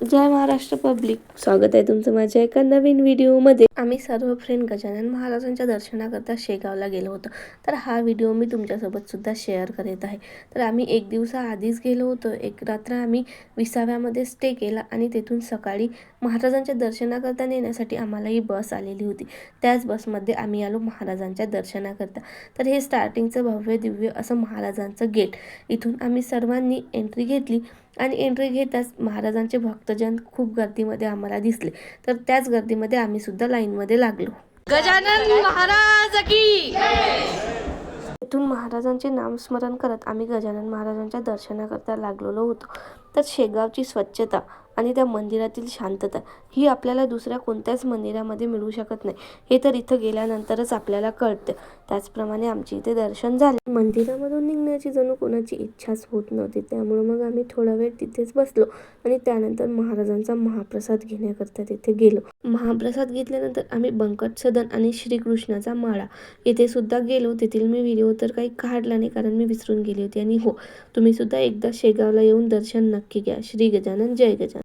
जय Maharashtra public, स्वागत आहे तुमचं माझ्या एका नवीन व्हिडिओमध्ये। आम्ही सर्व फ्रेंड गजानन महाराजांच्या दर्शनाकरता शेगावला गेलो होतो। तर हा व्हिडिओ मी तुमच्यासोबत सुद्धा शेअर करत आहे। तर आम्ही एक दिवसा आधीच गेलो होतो। एक रात्र आम्ही विसाव्यामध्ये स्टे केला आणि तेथून सकाळी महाराजांच्या दर्शनाकरता नेण्यासाठी आम्हाला ही बस आलेली होती। त्याच बसमध्ये आम्ही आलो महाराजांच्या दर्शनाकरता। तर हे स्टार्टिंगचं भव्य दिव्य असं महाराजांचं गेट, इथून आम्ही सर्वांनी एंट्री घेतली आणि एंट्री घेताच महाराजांचे भक्तजन खूप गर्दीमध्ये आम्हाला दिसले। तर त्याच गर्दीमध्ये आम्ही सुद्धा लाईनमध्ये लागलो। गजानन महाराज की इथून महाराजांचे नामस्मरण करत आम्ही गजानन महाराजांच्या दर्शनाकरता लागलेलो होतो। तर शेगावची स्वच्छता आणि त्या मंदिरातील शांतता ही आपल्याला दुसऱ्या कोणत्याच मंदिरामध्ये मिळू शकत नाही, हे तर इथं गेल्यानंतरच आपल्याला कळतं। त्याचप्रमाणे आमची इथे दर्शन झाले। मंदिरामधून निघण्याची जणू कोणाची इच्छाच होत नव्हती, त्यामुळे मग आम्ही थोडा वेळ तिथेच बसलो आणि त्यानंतर महाराजांचा महाप्रसाद घेण्याकरता तिथे गेलो। महाप्रसाद घेतल्यानंतर आम्ही बंकट सदन आणि श्रीकृष्णाचा माळा येथे सुद्धा गेलो। तेथील मी व्हिडिओ तर काही काढला नाही, कारण मी विसरून गेली होती। आणि हो, तुम्ही सुद्धा एकदा शेगावला येऊन दर्शन नक्की घ्या। श्री गजानन, जय गजानन।